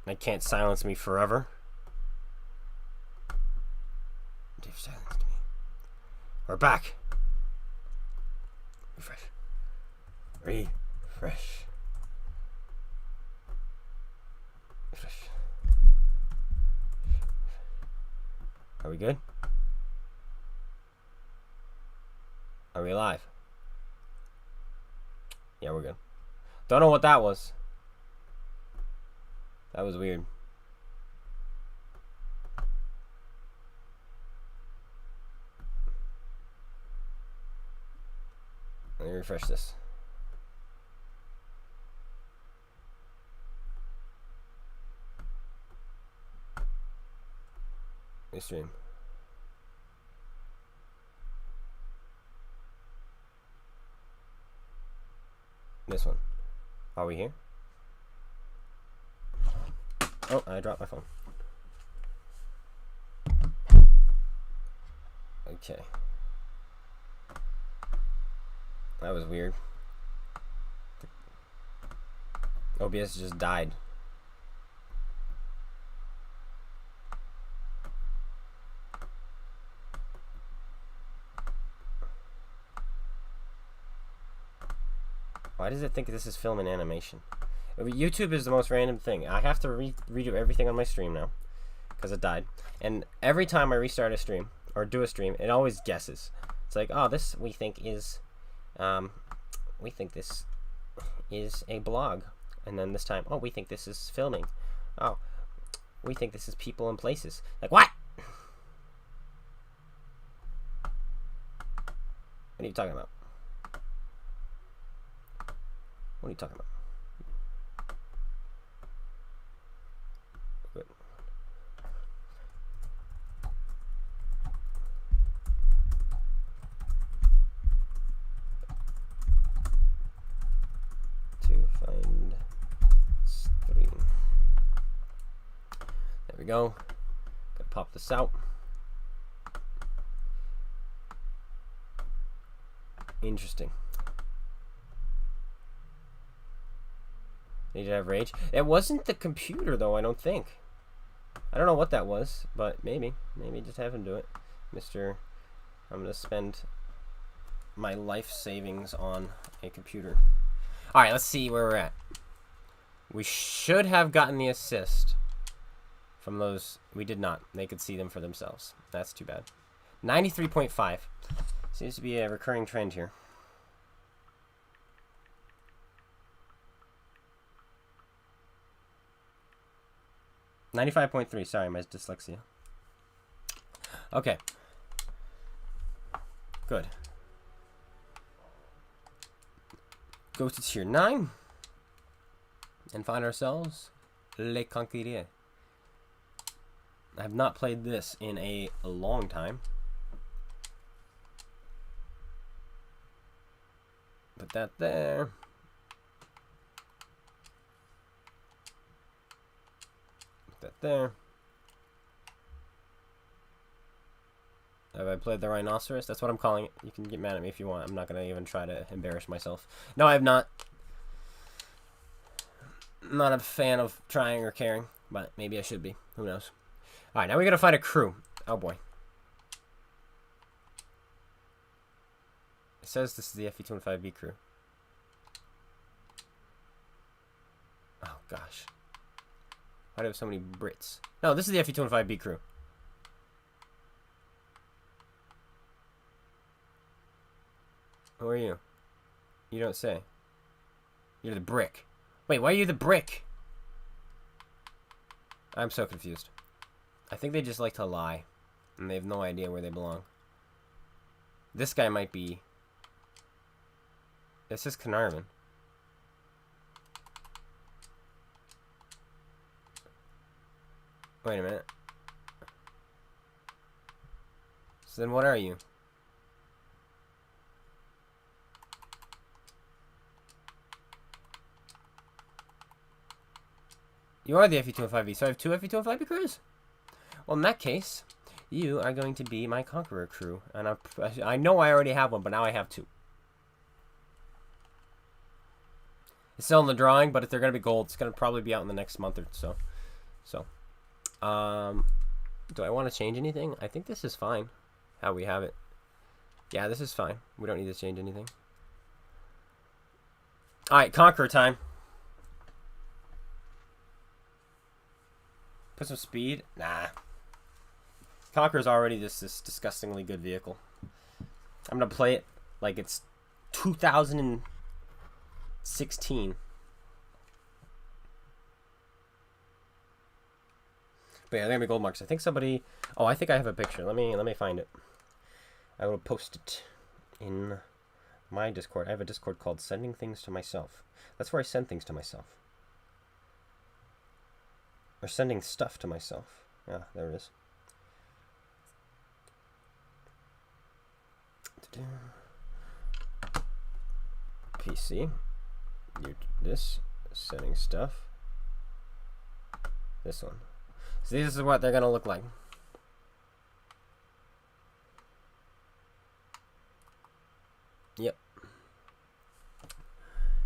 They can't silence me forever. They've silenced me. We're back. Refresh. Refresh. Refresh. Are we good? Are we alive? Yeah, we're good. Don't know what that was. That was weird. Let me refresh this. Let me stream. This one. Are we here? Oh, I dropped my phone. Okay. That was weird. OBS just died. Why does it think this is film and animation? YouTube is the most random thing. I have to redo everything on my stream now because it died. And every time I restart a stream or do a stream, it always guesses. It's like, oh, this we think is a blog. And then this time, oh, we think this is filming. Oh, we think this is people and places. Like, what? What are you talking about? What are you talking about? Good. To find stream. There we go. Gotta pop this out. Interesting. Need to have rage. It wasn't the computer though, I don't think. I don't know what that was, but maybe just have him do it. I'm gonna spend my life savings on a computer. Alright, let's see where we're at. We should have gotten the assist from those. We did not. They could see them for themselves. That's too bad. 93.5. Seems to be a recurring trend here. $95.3. Sorry, my dyslexia. Okay. Good. Go to tier 9 and find ourselves Les Conquérants. I have not played this in a long time. Put that there. Put that there. Have I played the rhinoceros? That's what I'm calling it. You can get mad at me if you want. I'm not going to even try to embarrass myself. No, I have not. I'm not a fan of trying or caring, but maybe I should be. Who knows? Alright, now we got to find a crew. Oh boy. It says this is the FE-25B crew. Oh gosh. Why do I have so many Brits? No, this is the FE-25B crew. Who are you? You don't say. You're the brick. Wait, why are you the brick? I'm so confused. I think they just like to lie. And they have no idea where they belong. This guy might be... This is Carnarvon. Wait a minute. So then what are you? You are the FE-25B, so I have two FE-25B crews? Well, in that case, you are going to be my Conqueror crew. And I know I already have one, but now I have two. It's still in the drawing, but if they're going to be gold, it's going to probably be out in the next month or so. So, do I want to change anything? I think this is fine, how we have it. Yeah, this is fine. We don't need to change anything. Alright, Conqueror time. Put some speed? Nah. Conqueror's already this disgustingly good vehicle. I'm gonna play it like it's 2016. But yeah, they're gonna be gold marks. I think somebody. Oh, I think I have a picture. Let me find it. I will post it in my Discord. I have a Discord called Sending Things to Myself. That's where I send things to myself. Or sending stuff to myself. Yeah, there it is. PC. This. Sending stuff. This one. So this is what they're going to look like. Yep.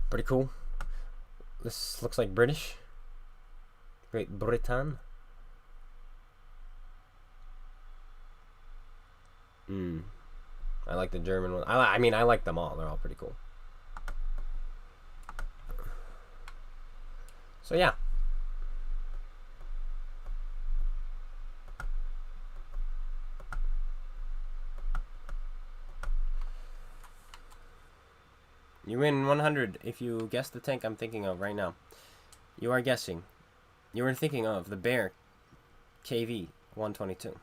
Pretty cool. This looks like British. Great Britain. I like the German one. I mean, I like them all. They're all pretty cool. So yeah. You win 100 if you guess the tank I'm thinking of right now. You are guessing. You were thinking of the Bear KV 122.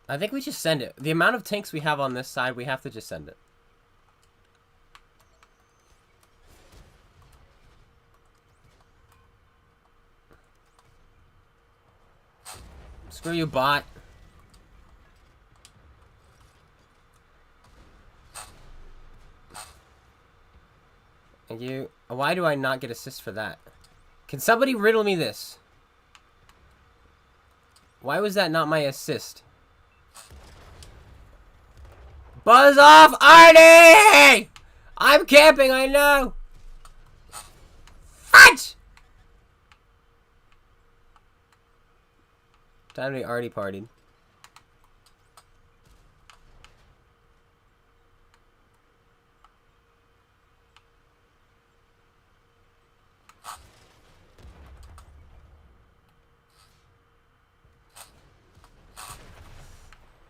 I think we just send it. The amount of tanks we have on this side, we have to just send it. Screw you, bot. Thank you. Why do I not get assist for that? Can somebody riddle me this? Why was that not my assist? Buzz off, Arnie! I'm camping, I know! Fudge! Time to be arty partied.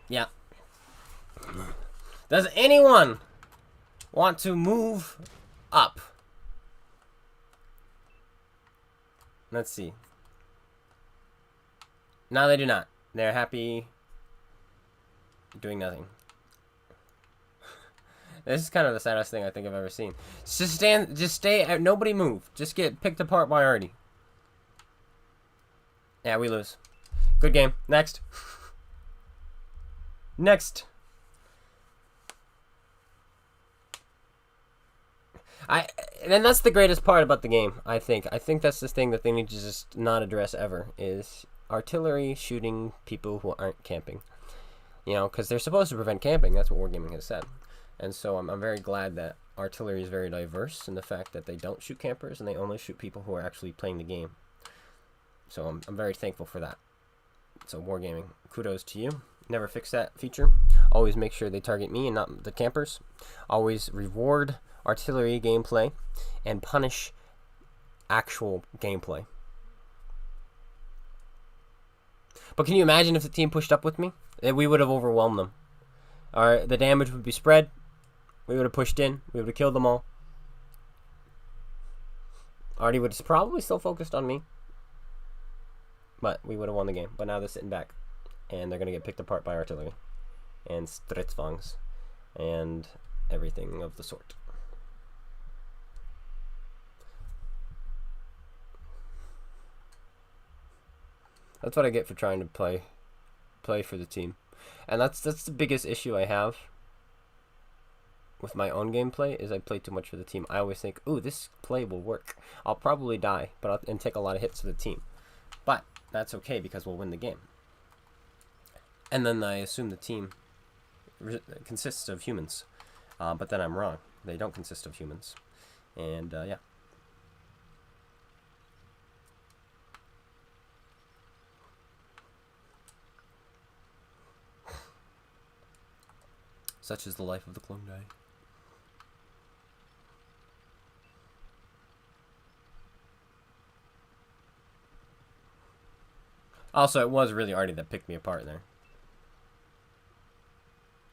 Yeah. Does anyone want to move up? Let's see. No, they do not. They're happy doing nothing. This is kind of the saddest thing I think I've ever seen. Just stay, nobody move. Just get picked apart by Artie. Yeah, we lose. Good game. Next. Next. And that's the greatest part about the game, I think. I think that's the thing that they need to just not address ever, is artillery shooting people who aren't camping. You know, because they're supposed to prevent camping. That's what Wargaming has said. And so I'm very glad that artillery is very diverse in the fact that they don't shoot campers and they only shoot people who are actually playing the game. So I'm very thankful for that. So Wargaming, kudos to you. Never fix that feature. Always make sure they target me and not the campers. Always reward artillery gameplay and punish actual gameplay. But can you imagine if the team pushed up with me? We would have overwhelmed them. The damage would be spread. We would have pushed in. We would have killed them all. Artie would have probably still focused on me. But we would have won the game. But now they're sitting back. And they're going to get picked apart by artillery. And Stritzwangs. And everything of the sort. That's what I get for trying to play for the team. And that's the biggest issue I have with my own gameplay, is I play too much for the team. I always think, ooh, this play will work. I'll probably die, and take a lot of hits for the team. But that's okay, because we'll win the game. And then I assume the team consists of humans. But then I'm wrong. They don't consist of humans. And, yeah. Such is the life of the clone guy. Also, it was really Artie that picked me apart there.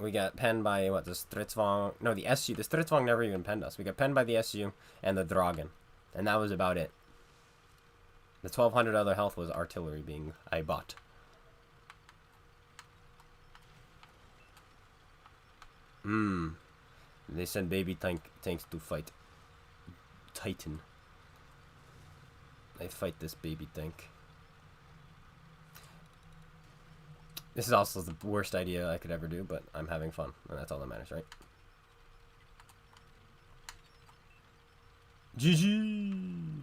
We got penned by, what, the Stridsvang... No, the SU. The Stridsvang never even penned us. We got penned by the SU and the Dragon. And that was about it. The 1200 other health was artillery being I bought. They send baby tanks to fight Titan. I fight this baby tank. This is also the worst idea I could ever do, but I'm having fun, and that's all that matters, right? GG!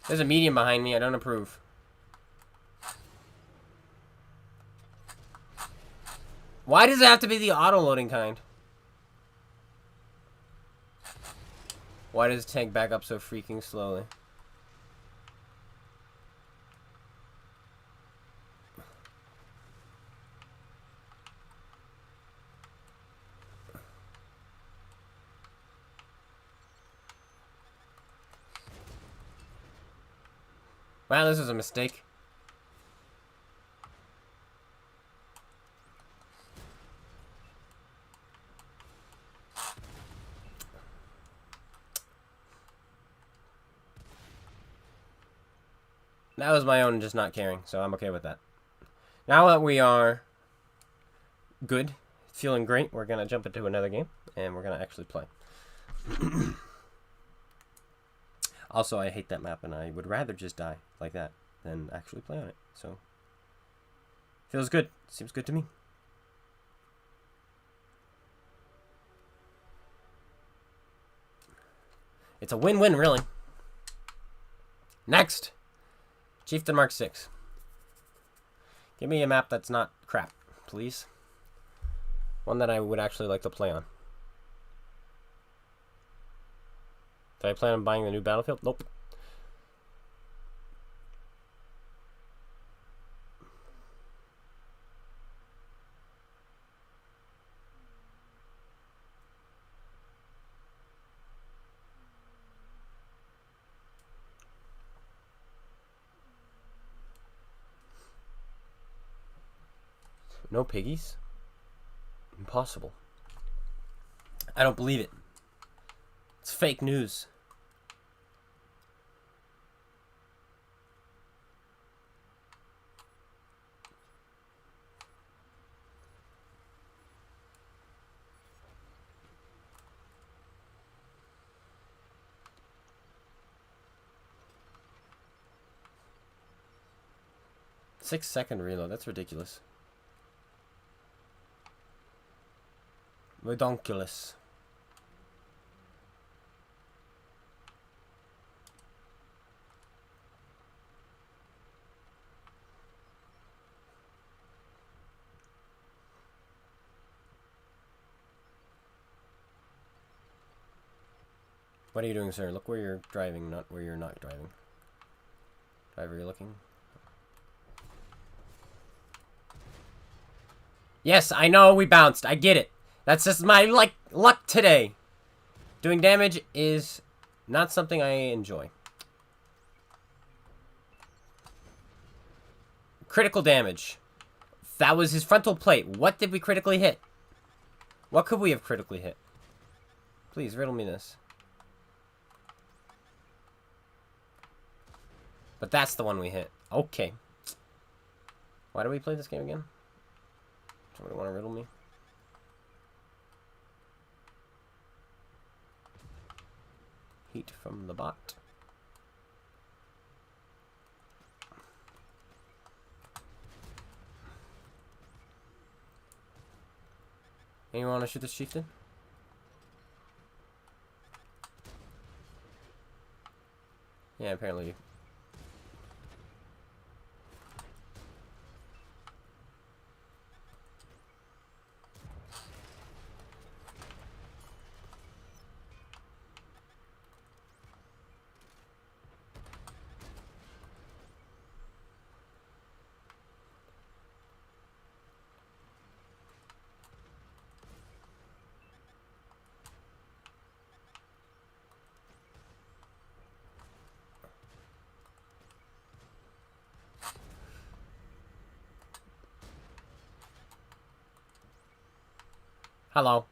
There's a medium behind me. I don't approve. Why does it have to be the auto-loading kind? Why does the tank back up so freaking slowly? Wow, this is a mistake. That was my own just not caring, so I'm okay with that. Now that we are good, feeling great, we're going to jump into another game, and we're going to actually play. Also, I hate that map, and I would rather just die like that than actually play on it. So, feels good. Seems good to me. It's a win-win, really. Next, Chieftain Mark 6. Give me a map that's not crap, please. One that I would actually like to play on. Did I plan on buying the new battlefield? Nope. No piggies? Impossible. I don't believe it. It's fake news. Six-second reload. That's ridiculous. Redonkulous. What are you doing, sir? Look where you're driving, not where you're not driving. Driver, you're looking. Yes, I know we bounced. I get it. That's just my, luck today. Doing damage is not something I enjoy. Critical damage. That was his frontal plate. What did we critically hit? What could we have critically hit? Please, riddle me this. But that's the one we hit. Okay. Why do we play this game again? Somebody want to riddle me? Heat from the bot. Anyone want to shoot this chieftain? Yeah, apparently. Hello.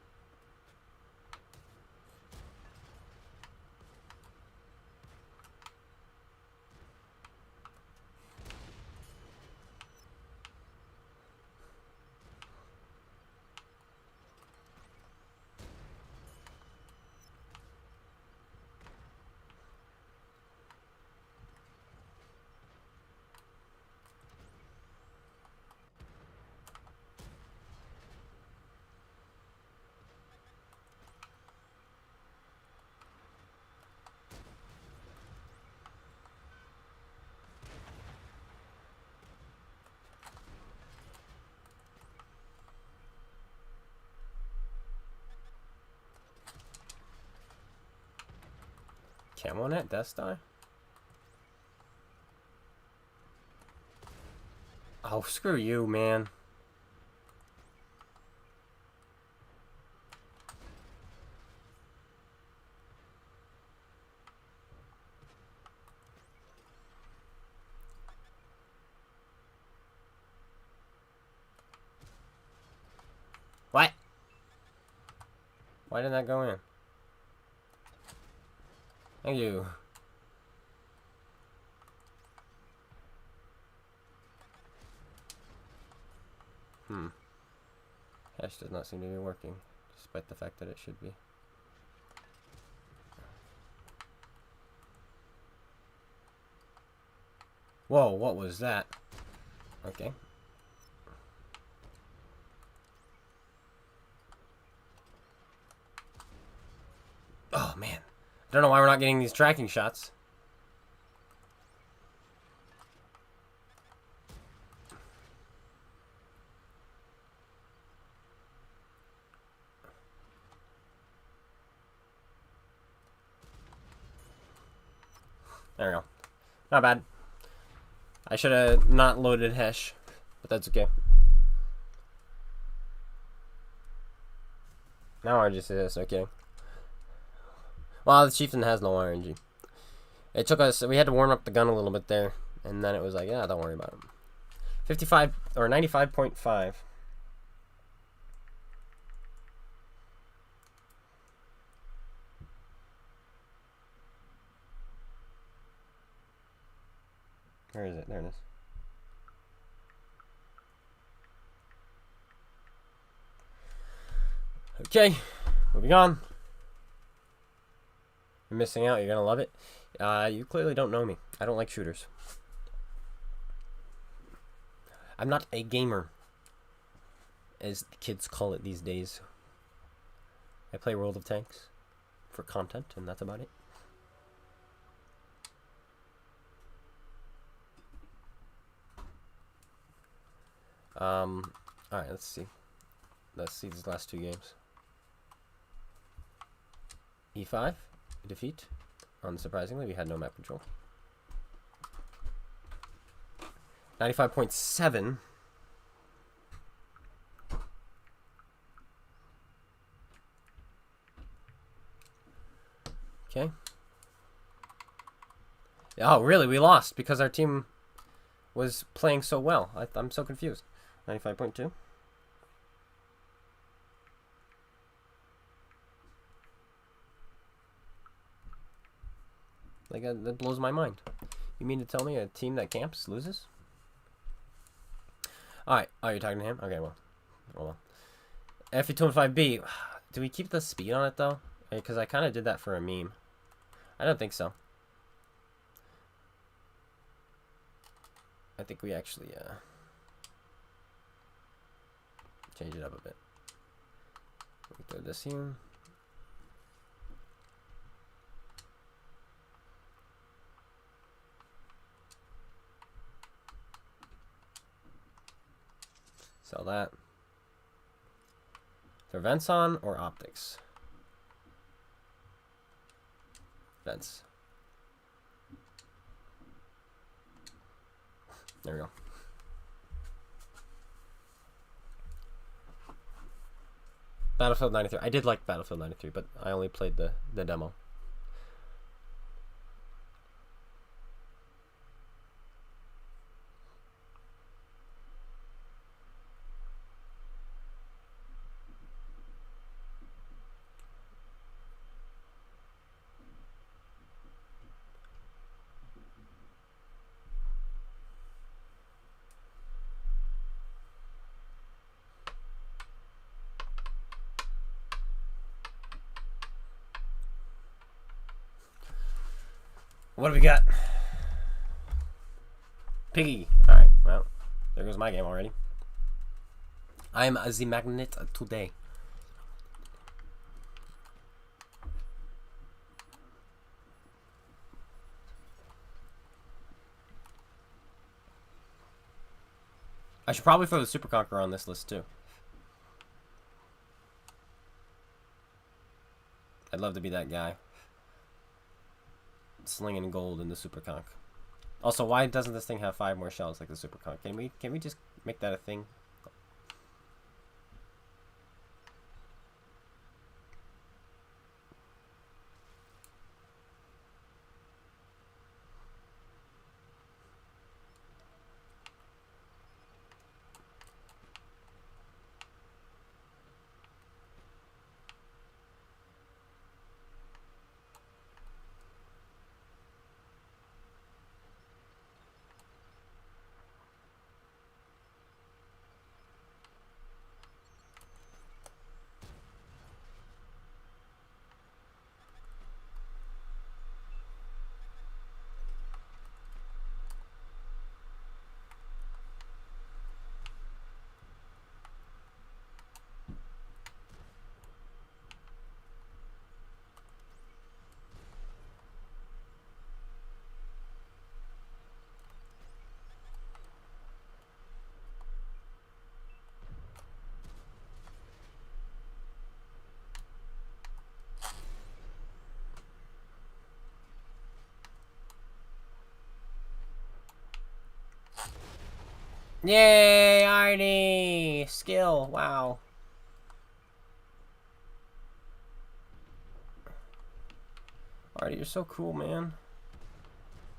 Camo net, Death Star? Oh, screw you, man. What? Why didn't that go in? Thank you. Hash does not seem to be working, despite the fact that it should be. Whoa, what was that? Okay. Oh, man. I don't know why we're not getting these tracking shots. There we go. Not bad. I should have not loaded Hesh, but that's okay. Now RNG says okay. Well, the Chieftain has no RNG. It took us, we had to warm up the gun a little bit there, and then it was like, yeah, don't worry about it. 55 or 95.5. Where is it? There it is. Okay, moving on. You're missing out. You're gonna love it. You clearly don't know me. I don't like shooters. I'm not a gamer, as the kids call it these days. I play World of Tanks for content, and that's about it. Alright, let's see. Let's see these last two games. E5, defeat. Unsurprisingly, we had no map control. 95.7. Okay. Oh, really? We lost because our team was playing so well. I'm so confused. 95.2. Like, that blows my mind. You mean to tell me a team that camps loses? Alright. Oh, you're talking to him? Okay, well. Hold on. FE25B. Do we keep the speed on it, though? Because I kind of did that for a meme. I don't think so. I think we actually, change it up a bit. We throw this here. Sell that. Throw vents on or optics? Vents. There we go. Battlefield 93. I did like Battlefield 93, but I only played the demo. What do we got? Piggy. Alright, well, there goes my game already. I am the magnet today. I should probably throw the Super Conqueror on this list too. I'd love to be that guy. Slinging gold in the Super Conch. Also, why doesn't this thing have 5 more shells like the Super Conch? Can we just make that a thing? Yay, Arnie! Skill, wow. Arnie, you're so cool, man.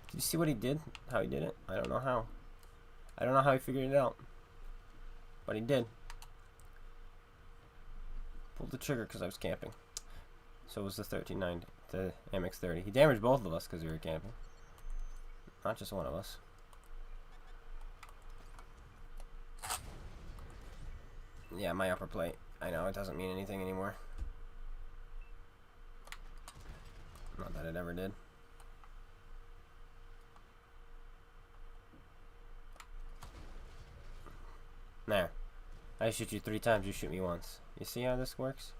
Did you see what he did? How he did it? I don't know how. I don't know how he figured it out. But he did. Pulled the trigger because I was camping. So was the 1390, the MX-30. He damaged both of us because we were camping. Not just one of us. Yeah, my upper plate. I know, it doesn't mean anything anymore. Not that it ever did. There. I shoot you 3 times, you shoot me once. You see how this works?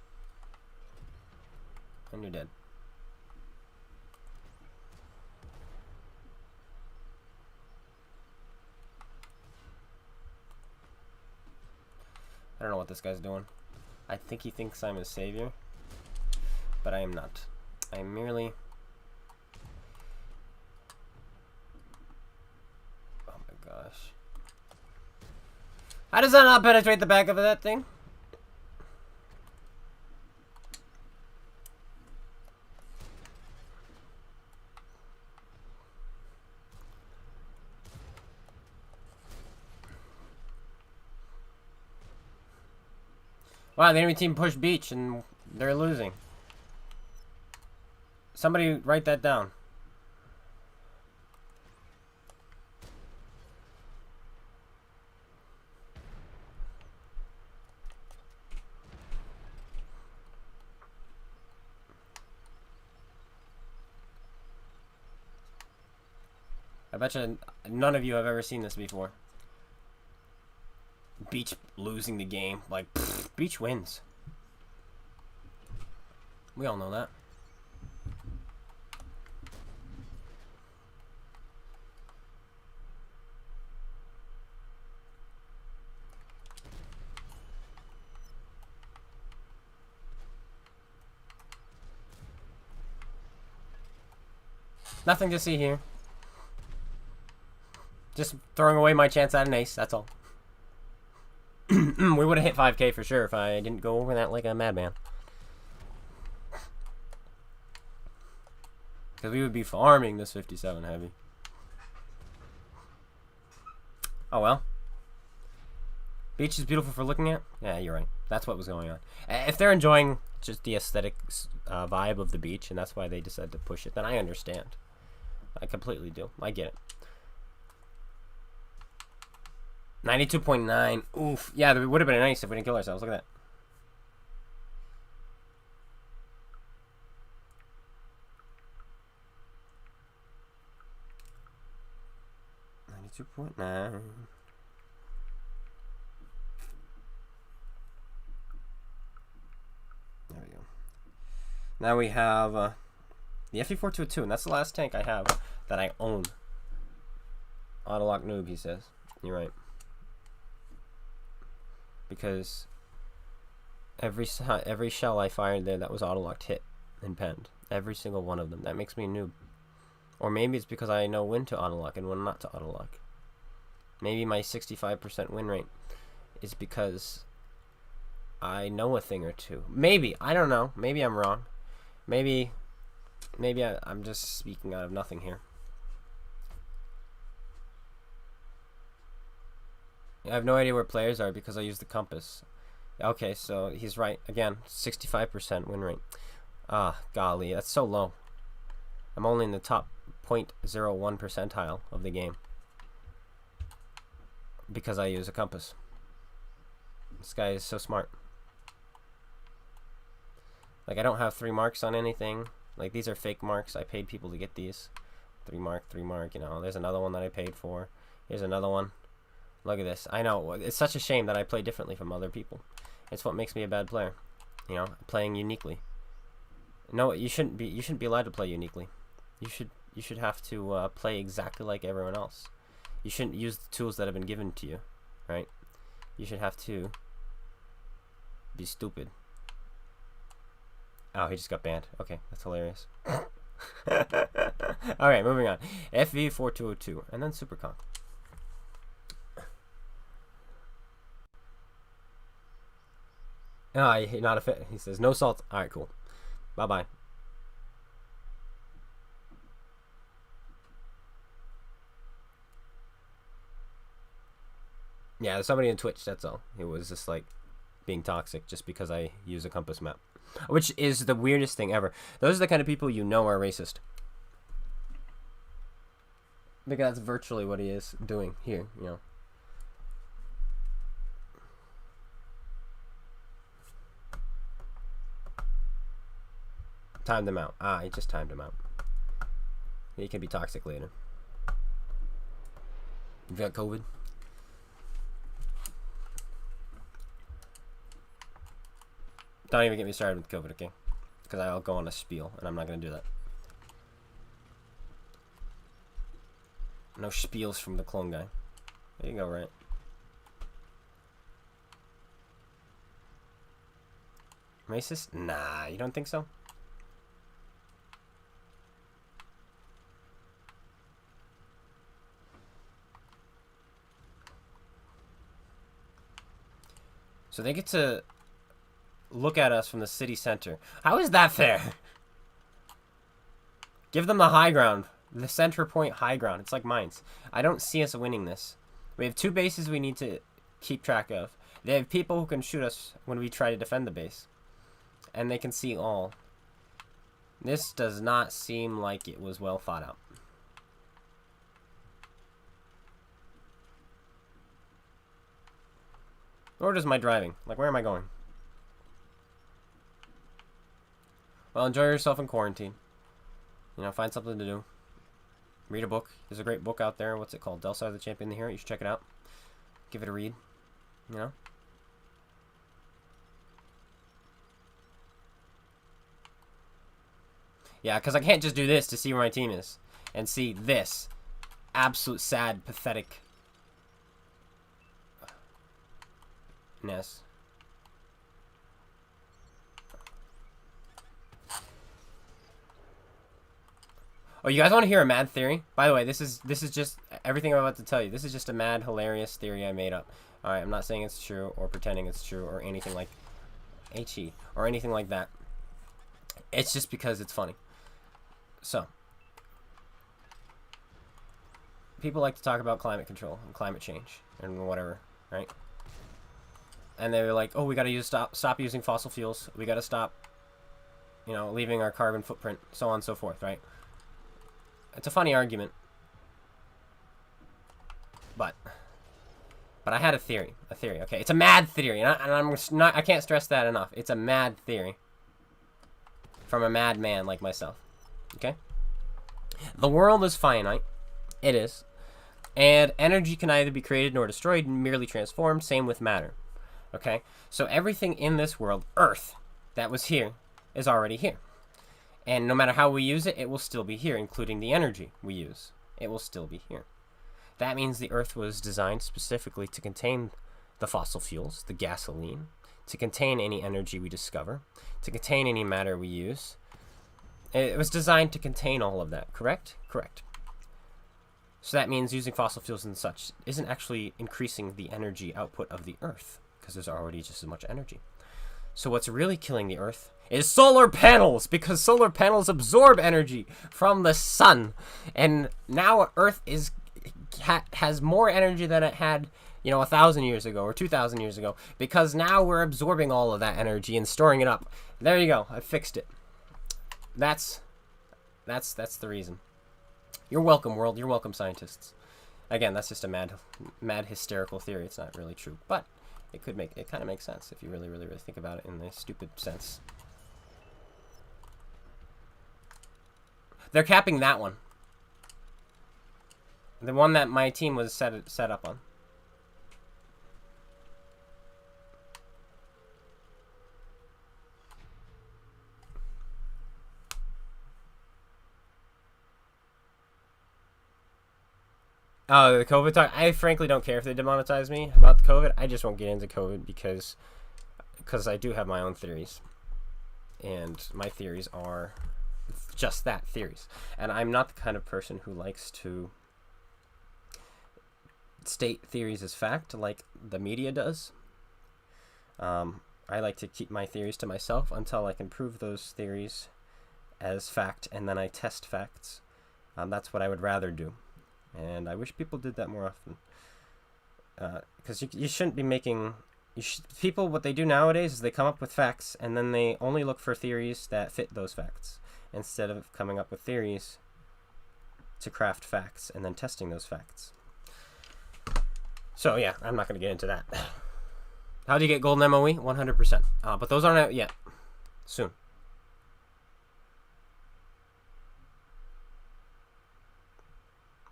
And you're dead. I don't know what this guy's doing. I think he thinks I'm his savior, but I am not. I am merely... Oh my gosh. How does that not penetrate the back of that thing? Wow, the enemy team pushed beach and they're losing. Somebody write that down. I bet you none of you have ever seen this before. Beach losing the game. Like, pfft, Beach wins. We all know that. Nothing to see here. Just throwing away my chance at an ace, that's all. We would have hit 5K for sure if I didn't go over that like a madman. Because we would be farming this 57 heavy. Oh well. Beach is beautiful for looking at? Yeah, you're right. That's what was going on. If they're enjoying just the aesthetic vibe of the beach, and that's why they decided to push it, then I understand. I completely do. I get it. 92.9. Oof. Yeah, it would have been nice if we didn't kill ourselves. Look at that. 2.9. There we go. Now we have the FE422, and that's the last tank I have that I own. Autolock noob, he says. You're right. Because every shell I fired there that was autolocked hit and penned. Every single one of them. That makes me a noob. Or maybe it's because I know when to autolock and when not to autolock. Maybe my 65% win rate is because I know a thing or two. Maybe. I don't know. Maybe I'm wrong. Maybe I'm just speaking out of nothing here. I have no idea where players are because I use the compass. Okay, so he's right. Again, 65% win rate. Ah, golly, that's so low. I'm only in the top 0.01 percentile of the game because I use a compass. This guy is so smart. Like, I don't have 3 marks on anything. Like, these are fake marks. I paid people to get these. 3 mark, you know. There's another one that I paid for. Here's another one. Look at this. I know. It's such a shame that I play differently from other people. It's what makes me a bad player. You know, playing uniquely. No, you shouldn't be allowed to play uniquely. You should have to play exactly like everyone else. You shouldn't use the tools that have been given to you, right? You should have to be stupid. Oh, he just got banned. Okay, that's hilarious. Alright, moving on. FV4202, and then Superconk. Ah, not a fit. He says, no salt. Alright, cool. Bye-bye. Yeah, there's somebody in Twitch, that's all. It was just like being toxic just because I use a compass map. Which is the weirdest thing ever. Those are the kind of people you know are racist. Because that's virtually what he is doing here, you know. Timed him out. Ah, he just timed him out. He can be toxic later. You got COVID? Don't even get me started with COVID, okay? Because I'll go on a spiel, and I'm not going to do that. No spiels from the clone guy. There you go, right? Racist? Nah, you don't think so? So they get to look at us from the city center. How is that fair? Give them the high ground. The center point high ground. It's like mines. I don't see us winning this. We have 2 bases we need to keep track of. They have people who can shoot us when we try to defend the base. And they can see all. This does not seem like it was well thought out. Or does my driving? Like, where am I going? Well, enjoy yourself in quarantine. You know, find something to do. Read a book. There's a great book out there. What's it called? Delsar the Champion the Hero. You should check it out. Give it a read. You know? Yeah, because I can't just do this to see where my team is. And see this. Absolute sad, pathetic ness. Oh, you guys want to hear a mad theory? By the way, this is just everything I'm about to tell you. This is just a mad, hilarious theory I made up. All right, I'm not saying it's true or pretending it's true or anything like HE or anything like that. It's just because it's funny. So, people like to talk about climate control and climate change and whatever, right? And they're like, "Oh, we got to stop using fossil fuels. We got to stop, you know, leaving our carbon footprint, so on and so forth," right? It's a funny argument, but I had a theory. Okay, it's a mad theory, and I can't stress that enough. It's a mad theory from a mad man like myself. Okay, the world is finite. It is. And energy can neither be created nor destroyed, merely transformed. Same with matter. Okay? So everything in this world, Earth, that was here, is already here. And no matter how we use it, it will still be here, including the energy we use. It will still be here. That means the Earth was designed specifically to contain the fossil fuels, the gasoline, to contain any energy we discover, to contain any matter we use. It was designed to contain all of that, correct? Correct. So that means using fossil fuels and such isn't actually increasing the energy output of the Earth, because there's already just as much energy. So what's really killing the Earth is solar panels, because solar panels absorb energy from the sun. And now Earth has more energy than it had, 1,000 years ago or 2,000 years ago, because now we're absorbing all of that energy and storing it up. There you go. I fixed it. That's the reason. You're welcome, world. You're welcome, scientists. Again, that's just a mad hysterical theory. It's not really true, but it kind of makes sense if you really, really, really think about it in the stupid sense. They're capping that one. The one that my team was set up on. Oh, the COVID talk. I frankly don't care if they demonetize me about the COVID. I just won't get into COVID because I do have my own theories. And my theories are just that, theories. And I'm not the kind of person who likes to state theories as fact like the media does. I like to keep my theories to myself until I can prove those theories as fact, and then I test facts. That's what I would rather do. And I wish people did that more often. Because you shouldn't be making... people, what they do nowadays is they come up with facts, and then they only look for theories that fit those facts, instead of coming up with theories to craft facts and then testing those facts. So, yeah, I'm not going to get into that. How do you get golden MOE? 100%. But those aren't out yet. Soon.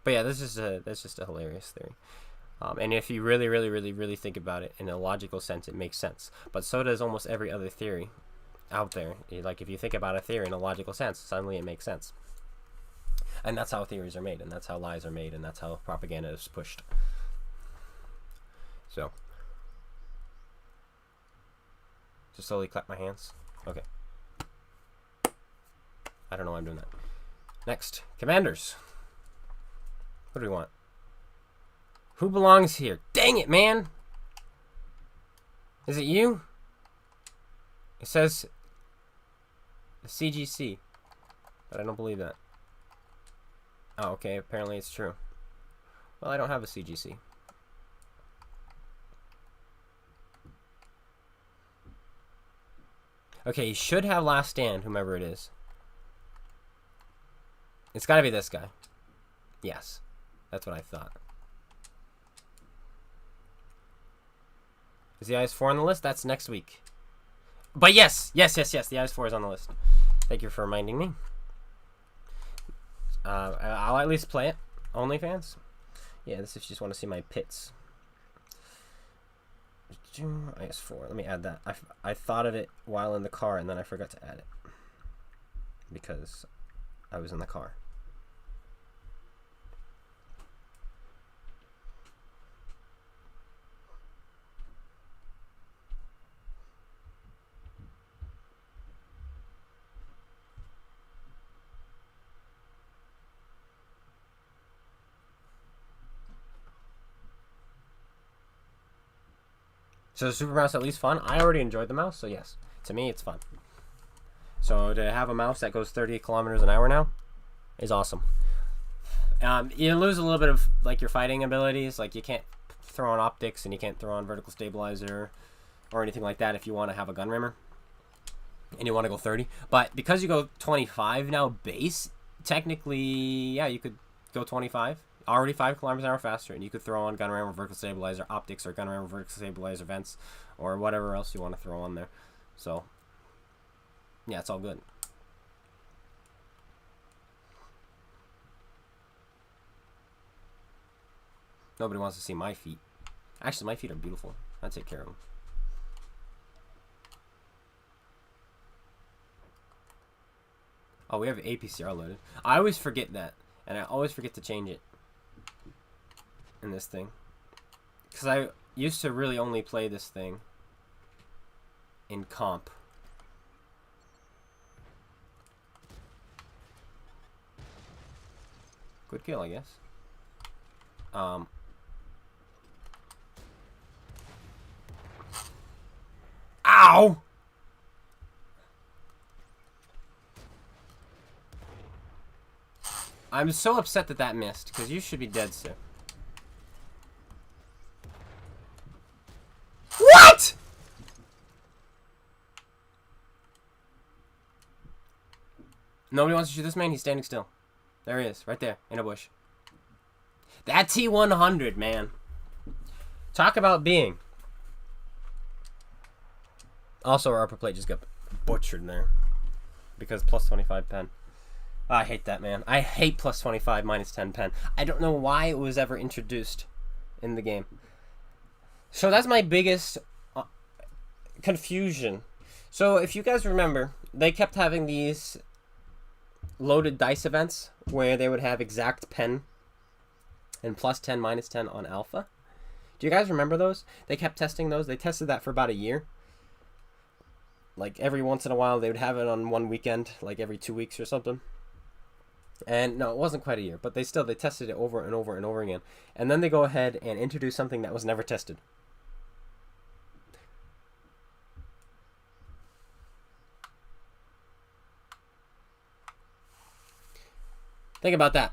But yeah, that's just a hilarious theory. And if you really, really, really, really think about it in a logical sense, it makes sense. But so does almost every other theory out there. Like, if you think about a theory in a logical sense, suddenly it makes sense. And that's how theories are made, and that's how lies are made, and that's how propaganda is pushed. So, just slowly clap my hands. Okay. I don't know why I'm doing that. Next, commanders. What do we want? Who belongs here? Dang it, man! Is it you? It says CGC, but I don't believe that. Oh, okay, apparently it's true. Well, I don't have a CGC. Okay, you should have Last Stand, whomever it is. It's gotta be this guy. Yes, that's what I thought. Is the IS-4 on the list? That's next week. But yes, the IS-4 is on the list. Thank you for reminding me. I'll at least play it. OnlyFans? Yeah, this is if you just want to see my pits. IS-4. Let me add that. I thought of it while in the car, and then I forgot to add it. Because I was in the car. So is Super Mouse at least fun? I already enjoyed the mouse, so yes. To me, it's fun. So to have a mouse that goes 30 kilometers an hour now is awesome. You lose a little bit of like your fighting abilities. Like you can't throw on optics and you can't throw on vertical stabilizer or anything like that if you want to have a gun rammer and you want to go 30. But because you go 25 now base, technically, yeah, you could go 25. Already 5 kilometers an hour faster, and you could throw on gun rammer, vertical stabilizer, optics, or gun rammer, vertical stabilizer, vents, or whatever else you want to throw on there. So, yeah, it's all good. Nobody wants to see my feet. Actually, my feet are beautiful. I'll take care of them. Oh, we have APCR loaded. I always forget that. And I always forget to change it in this thing. Because I used to really only play this thing in comp. Good kill, I guess. Ow! I'm so upset that that missed, because you should be dead soon. What?! Nobody wants to shoot this man? He's standing still. There he is, right there, in a bush. That T100, man. Talk about being. Also, our upper plate just got butchered there. Because plus 25 pen. I hate that, man. I hate plus 25 minus 10 pen. I don't know why it was ever introduced in the game. So that's my biggest confusion. So if you guys remember, they kept having these loaded dice events where they would have exact pen and plus 10, minus 10 on alpha. Do you guys remember those? They kept testing those. They tested that for about a year. Like every once in a while, they would have it on one weekend, like every 2 weeks or something. And no, it wasn't quite a year, but they tested it over and over and over again. And then they go ahead and introduce something that was never tested. Think about that.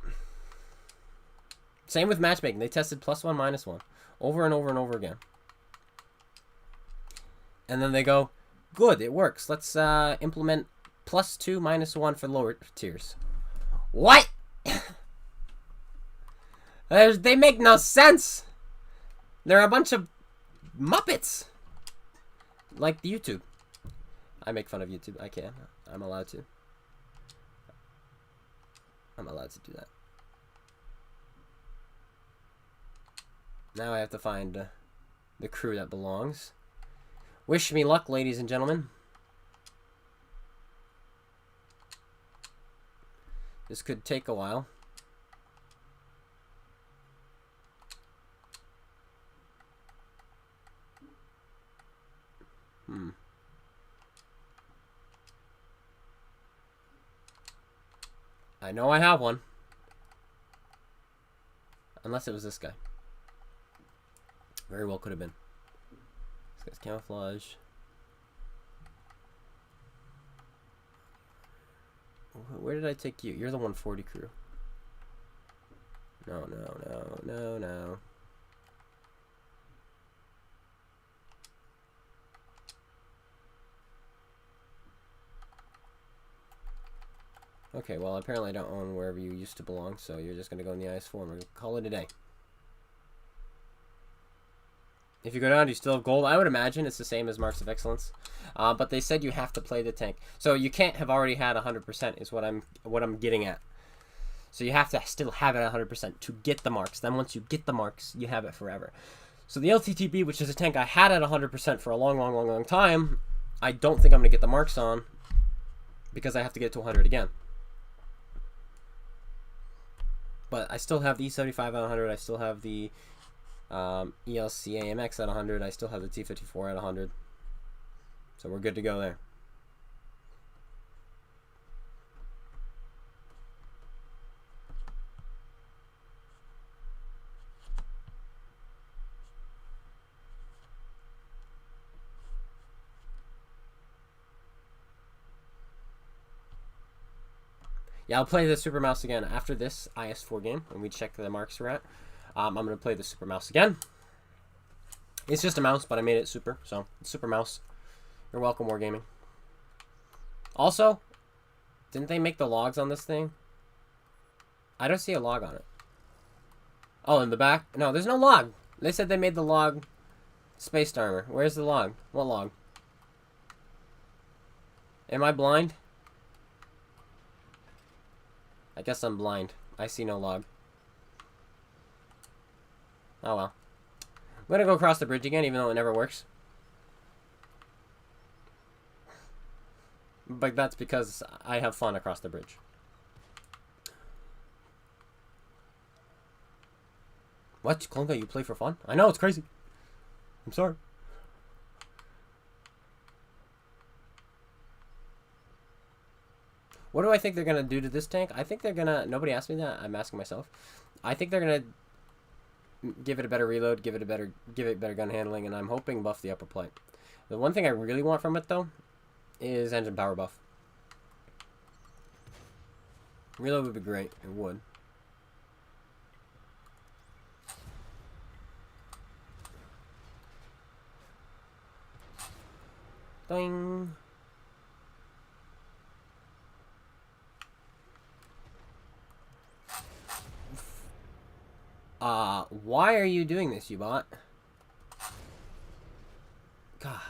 Same with matchmaking. They tested plus 1, minus 1 over and over and over again. And then they go, good, it works. Let's implement plus 2, minus 1 for lower tiers. What? They make no sense. They're a bunch of Muppets. Like YouTube. I make fun of YouTube. I can. I'm allowed to. I'm allowed to do that. Now I have to find the crew that belongs. Wish me luck, ladies and gentlemen. This could take a while. I know I have one. Unless it was this guy. Very well could have been. This guy's camouflage. Where did I take you? You're the 140 crew. No, no, no, no, no. Okay, well, apparently I don't own wherever you used to belong, so you're just going to go in the IS-4 and we're going to call it a day. If you go down, do you still have gold? I would imagine it's the same as Marks of Excellence. But they said you have to play the tank. So you can't have already had 100% is what I'm getting at. So you have to still have it at 100% to get the marks. Then once you get the marks, you have it forever. So the LTTB, which is a tank I had at 100% for a long time, I don't think I'm going to get the marks on because I have to get to 100 again. But I still have the E75 at 100. I still have the ELC AMX at 100. I still have the T54 at 100. So we're good to go there. Yeah, I'll play the Super Mouse again after this IS-4 game when we check the marks we're at. I'm going to play the Super Mouse again. It's just a mouse, but I made it super, so Super Mouse. You're welcome, Wargaming. Also, didn't they make the logs on this thing? I don't see a log on it. Oh, in the back? No, there's no log. They said they made the log Space Armor. Where's the log? What log? Am I blind? I guess I'm blind. I see no log. Oh well. I'm gonna go across the bridge again, even though it never works. But that's because I have fun across the bridge. What? Klunga, you play for fun? I know, it's crazy. I'm sorry. What do I think they're going to do to this tank? I think they're going to... Nobody asked me that. I'm asking myself. I think they're going to give it a better reload, give it better gun handling, and I'm hoping buff the upper plate. The one thing I really want from it, though, is engine power buff. Reload would be great. It would. Doing. Why are you doing this, you bot? God.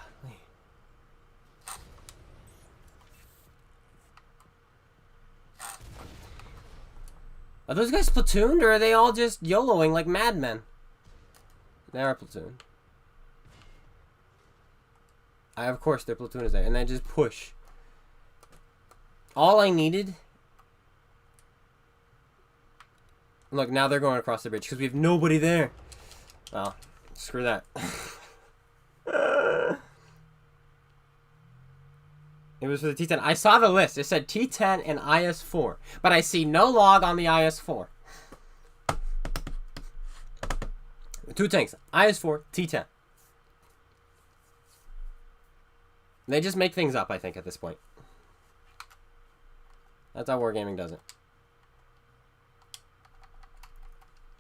Are those guys platooned, or are they all just YOLOing like madmen? They are platooned. Of course, their platoon is there. And then just push. All I needed... Look, now they're going across the bridge because we have nobody there. Well, screw that. It was for the T10. I saw the list. It said T10 and IS-4. But I see no log on the IS-4. 2 tanks. IS-4, T10. They just make things up, I think, at this point. That's how Wargaming does it.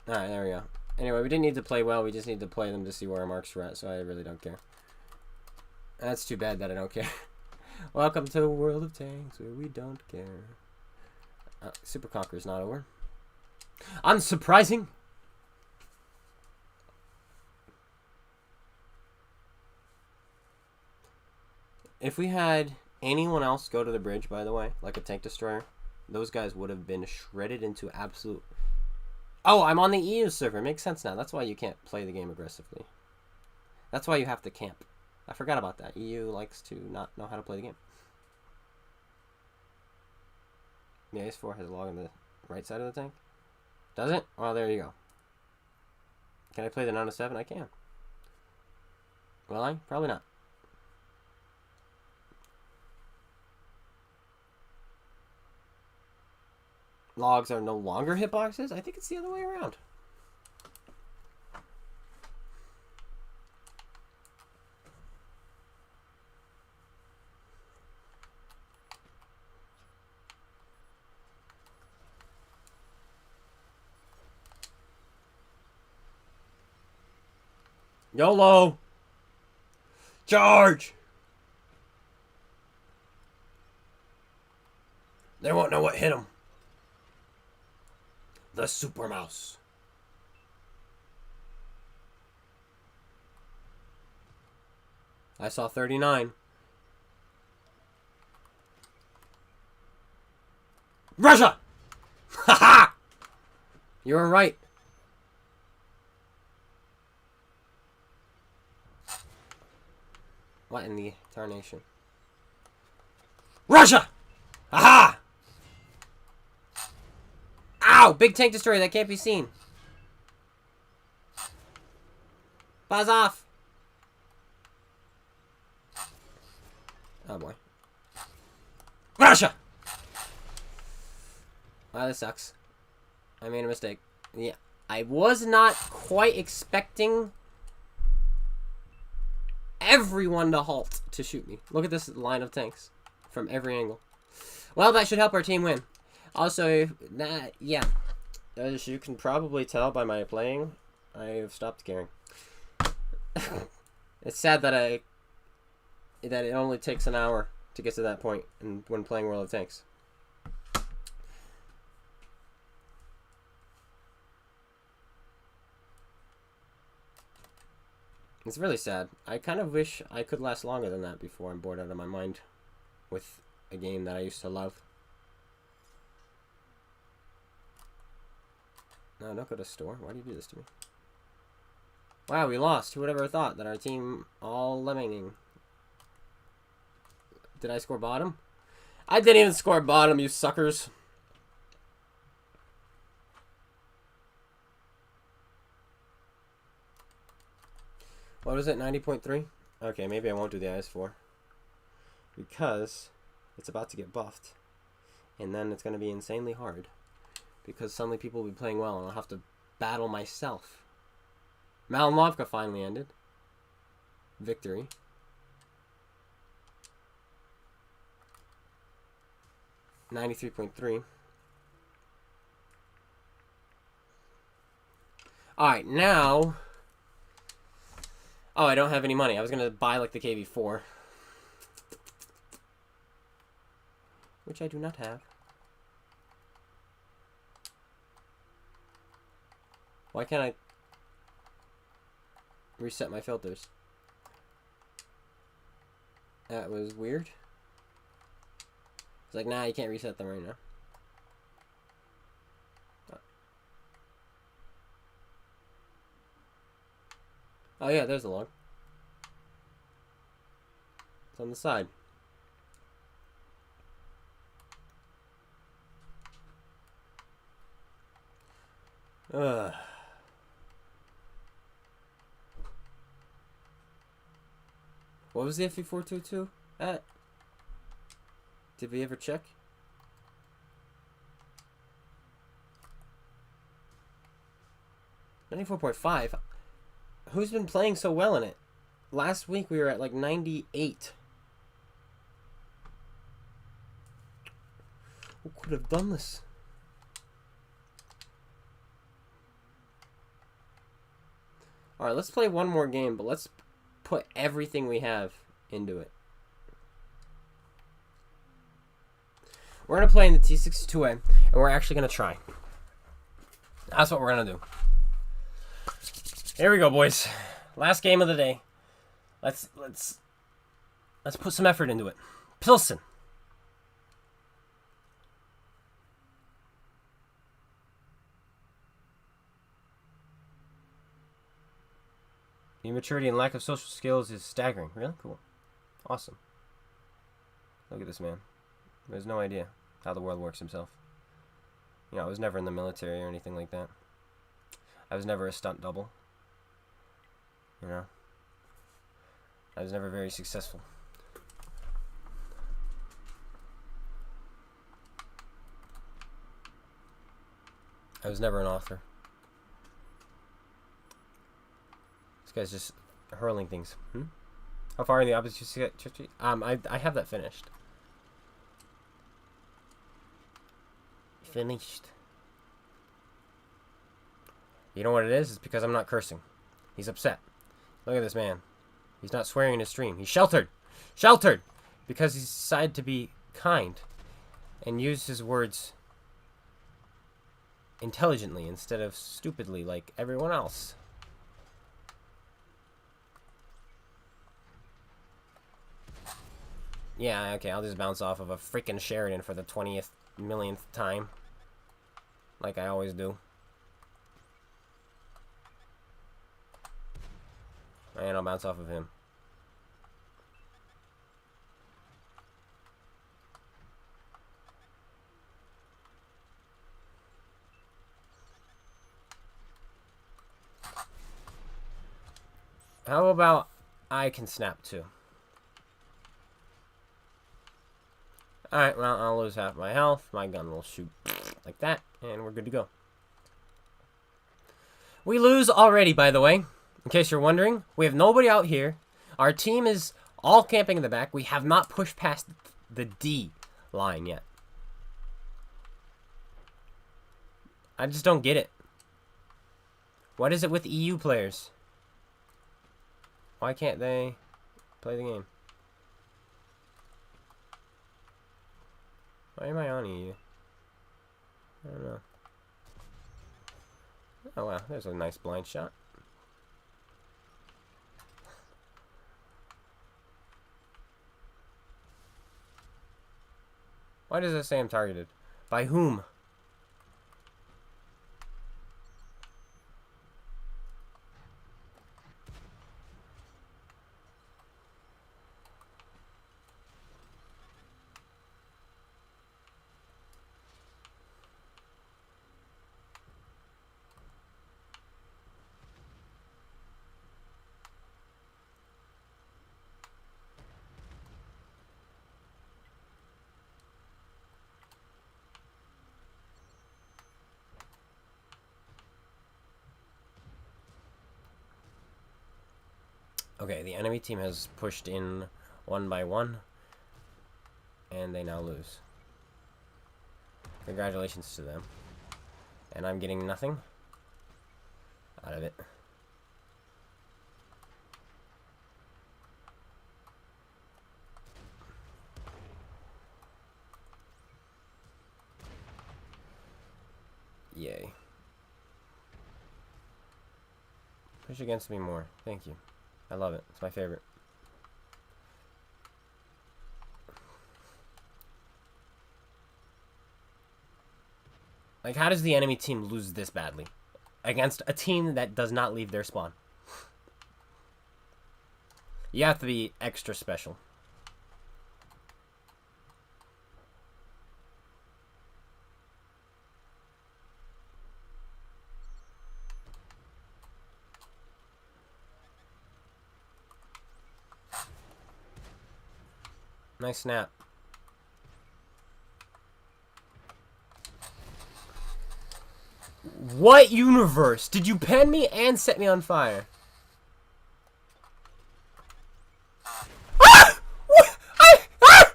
Alright, there we go. Anyway, we didn't need to play well. We just need to play them to see where our marks were at, so I really don't care. That's too bad that I don't care. Welcome to a world of tanks where we don't care. Super Conqueror's not over. Unsurprising! If we had anyone else go to the bridge, by the way, like a tank destroyer, those guys would have been shredded into absolute... Oh, I'm on the EU server. Makes sense now. That's why you can't play the game aggressively. That's why you have to camp. I forgot about that. EU likes to not know how to play the game. The AS4 has a log on the right side of the tank. Does it? Well, there you go. Can I play the 907? I can. Will I? Probably not. Logs are no longer hitboxes? I think it's the other way around. YOLO! Charge! They won't know what hit them. The Super Mouse. I saw 39. Russia! Haha! You were right. What in the tarnation? Russia! Aha! Ow! Big tank destroyer that can't be seen. Buzz off! Oh boy. Russia! Wow, this sucks. I made a mistake. Yeah, I was not quite expecting everyone to halt to shoot me. Look at this line of tanks from every angle. Well, that should help our team win. Also, yeah, as you can probably tell by my playing, I've stopped caring. It's sad that it only takes an hour to get to that point when playing World of Tanks. It's really sad. I kind of wish I could last longer than that before I'm bored out of my mind with a game that I used to love. No, don't go to store. Why do you do this to me? Wow, we lost. Who would ever thought that our team all lemminging? Did I score bottom? I didn't even score bottom, you suckers. What was it? 90.3? Okay, maybe I won't do the IS4. Because it's about to get buffed. And then it's going to be insanely hard. Because suddenly people will be playing well and I'll have to battle myself. Malinlovka finally ended. Victory. 93.3. Alright, now... Oh, I don't have any money. I was going to buy like the KV4. Which I do not have. Why can't I reset my filters? That was weird. It's like, nah, you can't reset them right now. Oh yeah, there's the log. It's on the side. Ugh. What was the FE422 at? Did we ever check? $94.5. Who's been playing so well in it? Last week we were at like 98. Who could have done this? Alright, let's play one more game, but let's put everything we have into it. We're going to play in the T62A, and we're actually going to try. That's what we're going to do. Here we go, boys. Last game of the day. Let's put some effort into it. Pilsen. Your maturity and lack of social skills is staggering. Really? Cool. Awesome. Look at this man. He has no idea how the world works himself. You know, I was never in the military or anything like that. I was never a stunt double. You know? I was never very successful. I was never an author. This guy's just hurling things. How far in the opposite? I have that finished. Finished. You know what it is? It's because I'm not cursing. He's upset. Look at this man. He's not swearing in his stream. He's sheltered. Sheltered! Because he's decided to be kind and use his words intelligently instead of stupidly like everyone else. Yeah, okay, I'll just bounce off of a freaking Sheridan for the 20th millionth time. Like I always do. And I'll bounce off of him. How about I can snap too? Alright, well, I'll lose half my health. My gun will shoot like that, and we're good to go. We lose already, by the way. In case you're wondering, we have nobody out here. Our team is all camping in the back. We have not pushed past the D line yet. I just don't get it. What is it with EU players? Why can't they play the game? Why am I on EU? I don't know. Oh wow, there's a nice blind shot. Why does it say I'm targeted? By whom? Okay, the enemy team has pushed in one by one, and they now lose. Congratulations to them. And I'm getting nothing out of it. Yay. Push against me more. Thank you. I love it. It's my favorite. Like, how does the enemy team lose this badly? Against a team that does not leave their spawn. You have to be extra special. Nice snap. What universe? Did you pen me and set me on fire? Ah! What? Ah!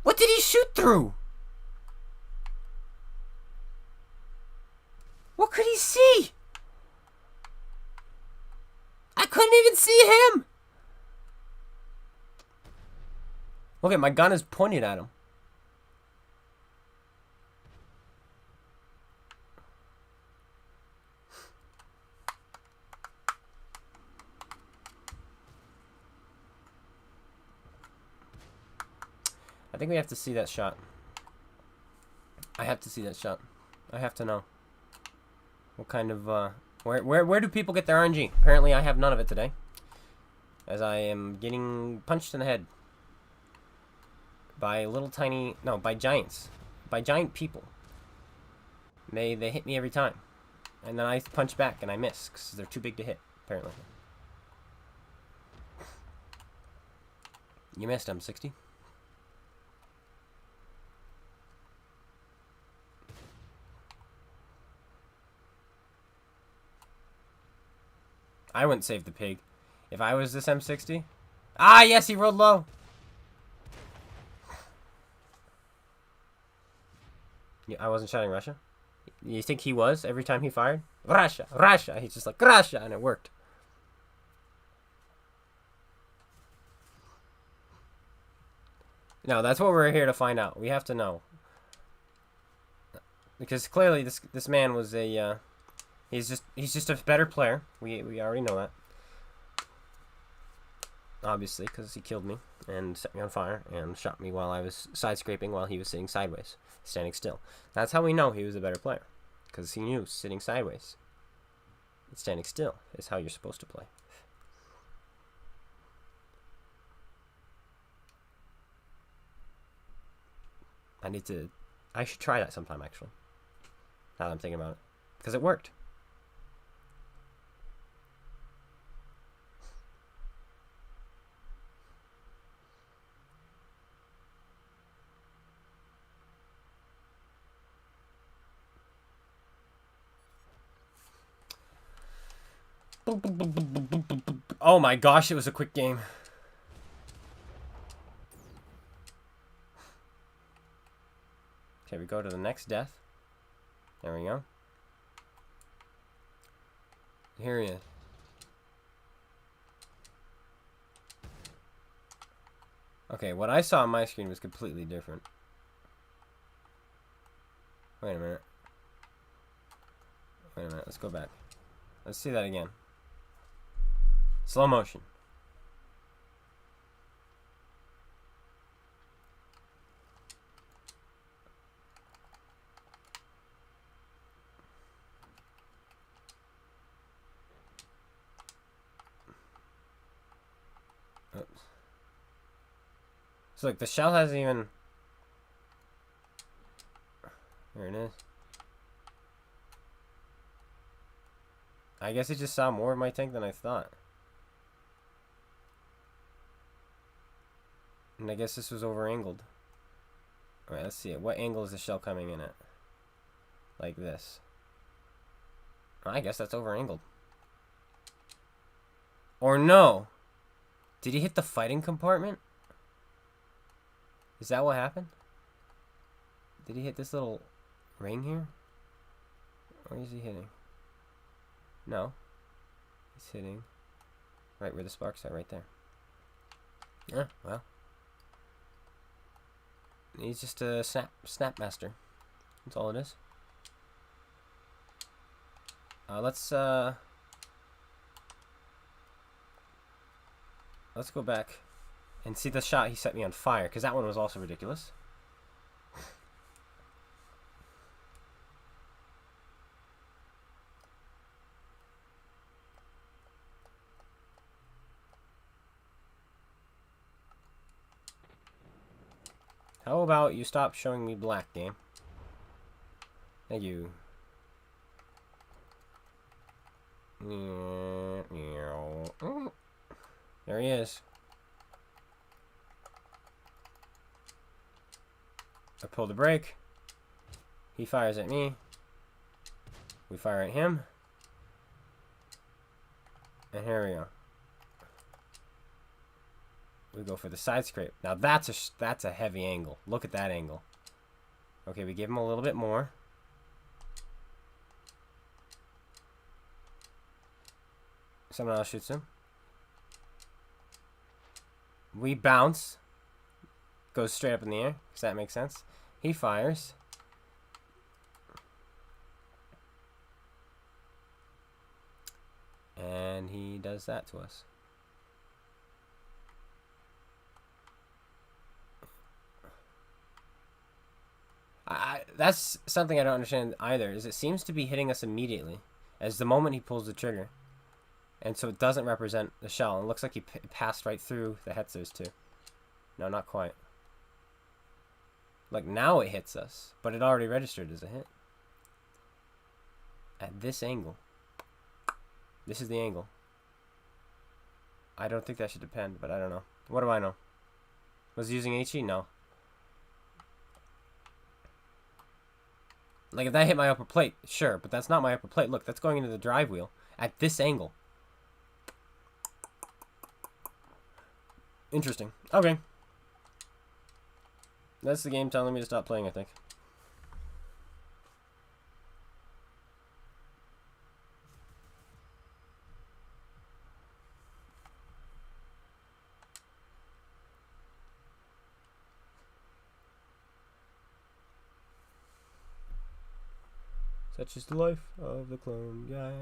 What did he shoot through? What could he see? I couldn't even see him. Look at my gun is pointed at him. I think we have to see that shot. I have to see that shot. I have to know. What kind of where do people get their RNG? Apparently I have none of it today. As I am getting punched in the head. By little tiny, no, by giants. By giant people. They hit me every time. And then I punch back and I miss, because they're too big to hit, apparently. You missed, M60. I wouldn't save the pig. If I was this M60. Ah, yes, he rolled low. I wasn't shouting Russia? You think he was every time he fired? Russia, Russia. He's just like, Russia, and it worked. No, that's what we're here to find out. We have to know. Because clearly this man was a he's just a better player. We already know that. Obviously, because he killed me and set me on fire and shot me while I was side scraping while he was sitting sideways, standing still. That's how we know he was a better player, because he knew sitting sideways and standing still is how you're supposed to play. I should try that sometime, actually, now that I'm thinking about it, because it worked. Oh my gosh, it was a quick game. Okay, we go to the next death. There we go. Here he is. Okay, what I saw on my screen was completely different. Wait a minute. Wait a minute, let's go back. Let's see that again. Slow motion. Oops. So like the shell hasn't even. There it is. I guess it just saw more of my tank than I thought. And I guess this was over angled. Alright, let's see it. What angle is the shell coming in at? Like this. I guess that's over-angled. Or no. Did he hit the fighting compartment? Is that what happened? Did he hit this little ring here? Or is he hitting? No. He's hitting right where the sparks are, right there. Yeah, well. He's just a snap master. That's all it is. Let's go back and see the shot he set me on fire, because that one was also ridiculous. How about you stop showing me black, game? Thank you. There he is. I pull the brake. He fires at me. We fire at him. And here we go. We go for the side scrape. Now that's a heavy angle. Look at that angle. Okay, we give him a little bit more. Someone else shoots him. We bounce. Goes straight up in the air. Does that make sense? He fires. And he does that to us. That's something I don't understand either, is it seems to be hitting us immediately as the moment he pulls the trigger. And so it doesn't represent the shell. It looks like he passed right through the hetzers too. No, not quite. Like now it hits us, but it already registered as a hit. At this angle. This is the angle. I don't think that should depend, but I don't know. What do I know? Was he using HE? No. Like if that hit my upper plate, sure, but that's not my upper plate. Look, that's going into the drive wheel at this angle. Interesting. Okay. That's the game telling me to stop playing, I think. Such is the life of the clone guy.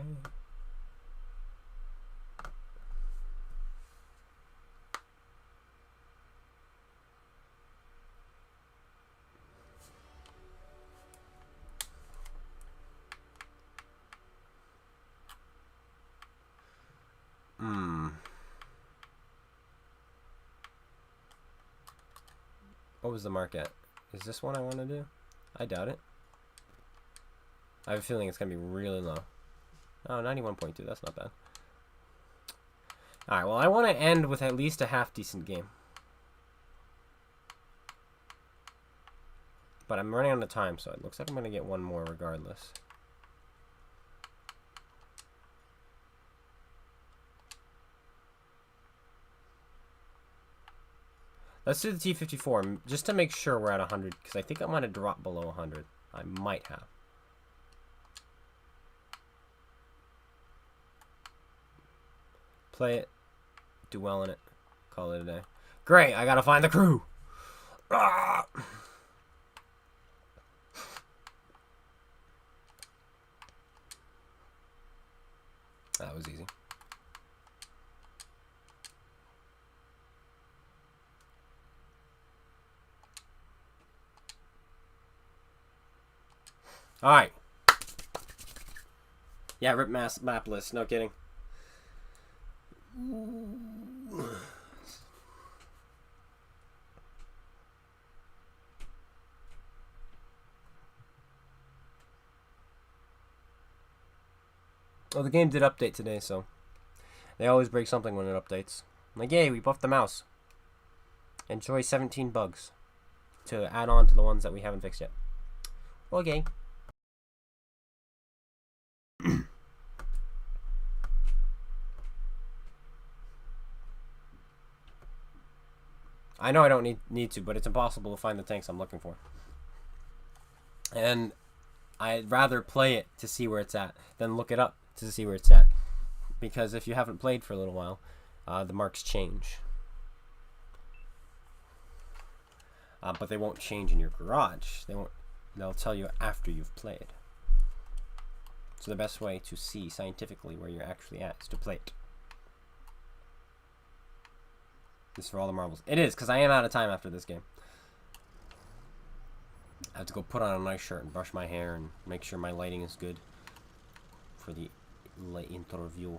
What was the mark at? Is this one I want to do? I doubt it. I have a feeling it's going to be really low. Oh, 91.2. That's not bad. Alright, well, I want to end with at least a half-decent game. But I'm running out of time, so it looks like I'm going to get one more regardless. Let's do the T-54, just to make sure we're at 100, because I think I might have dropped below 100. I might have. Play it. Do well in it. Call it a day. Great, I gotta find the crew! Ah! That was easy. Alright. Yeah, rip map list, no kidding. Well, the game did update today, so they always break something when it updates. I'm like, yay, we buffed the mouse. Enjoy 17 bugs to add on to the ones that we haven't fixed yet. Okay. I know I don't need to, but it's impossible to find the tanks I'm looking for. And I'd rather play it to see where it's at than look it up to see where it's at. Because if you haven't played for a little while, the marks change. But they won't change in your garage. They'll tell you after you've played. So the best way to see scientifically where you're actually at is to play it. This is for all the marbles. It is, because I am out of time after this game. I have to go put on a nice shirt and brush my hair and make sure my lighting is good for the interview.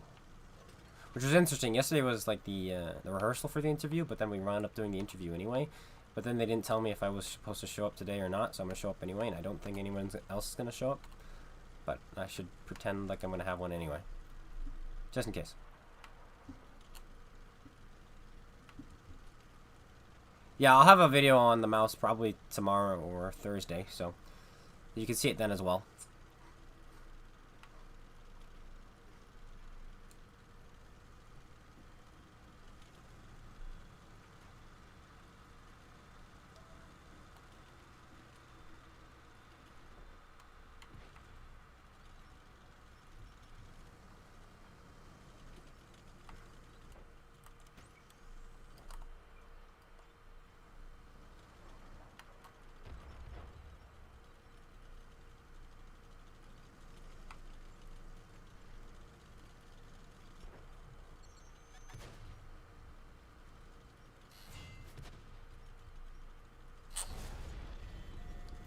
Which was interesting. Yesterday was like the rehearsal for the interview, but then we wound up doing the interview anyway. But then they didn't tell me if I was supposed to show up today or not, so I'm going to show up anyway, and I don't think anyone else is going to show up. But I should pretend like I'm going to have one anyway. Just in case. Yeah, I'll have a video on the MAUS probably tomorrow or Thursday, so you can see it then as well.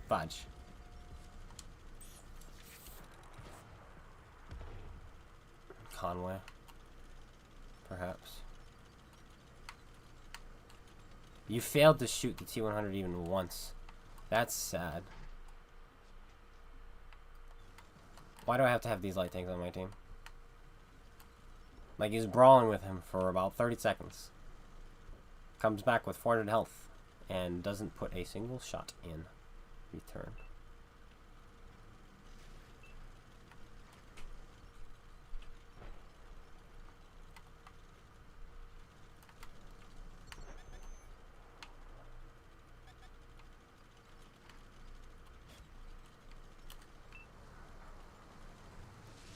Fudge. Conway. Perhaps. You failed to shoot the T-100 even once. That's sad. Why do I have to have these light tanks on my team? Like, he's brawling with him for about 30 seconds. Comes back with 400 health. And doesn't put a single shot in return.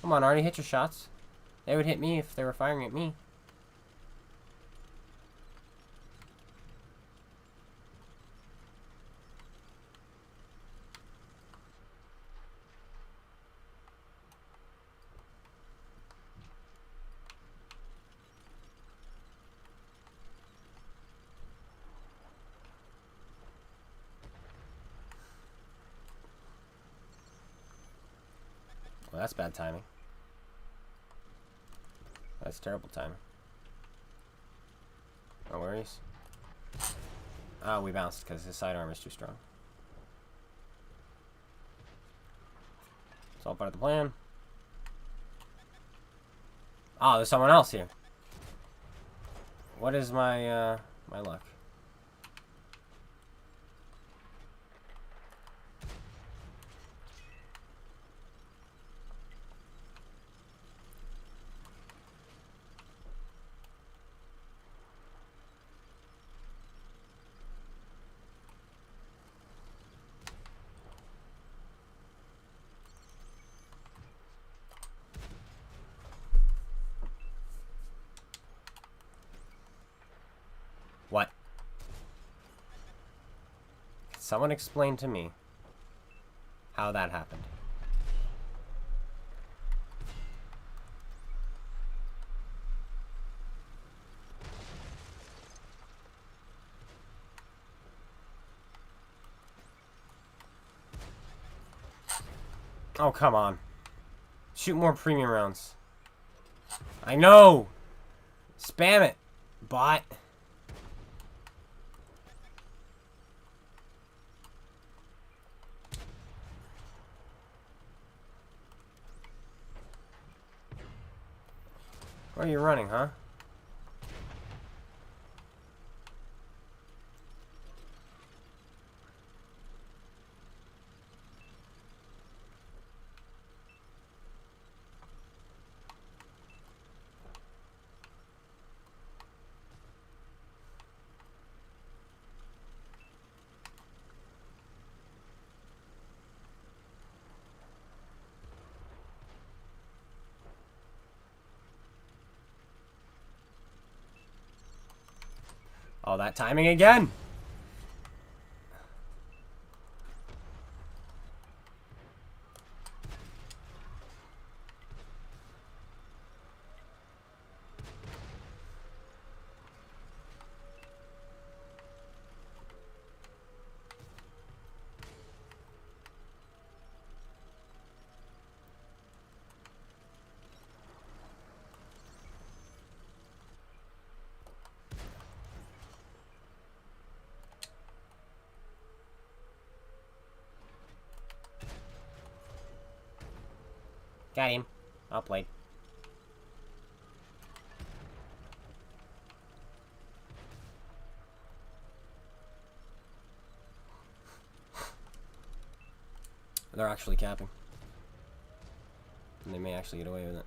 Come on, Arnie, hit your shots. They would hit me if they were firing at me. Well, that's bad timing. That's terrible timing. No worries. Oh, we bounced because his sidearm is too strong. It's all part of the plan. Oh, there's someone else here. What is my my luck? What? Can someone explain to me how that happened? Oh, come on. Shoot more premium rounds. I know! Spam it, bot. Where are you running, huh? Oh, that timing again! Got him. I'll play. They're actually capping. And they may actually get away with it.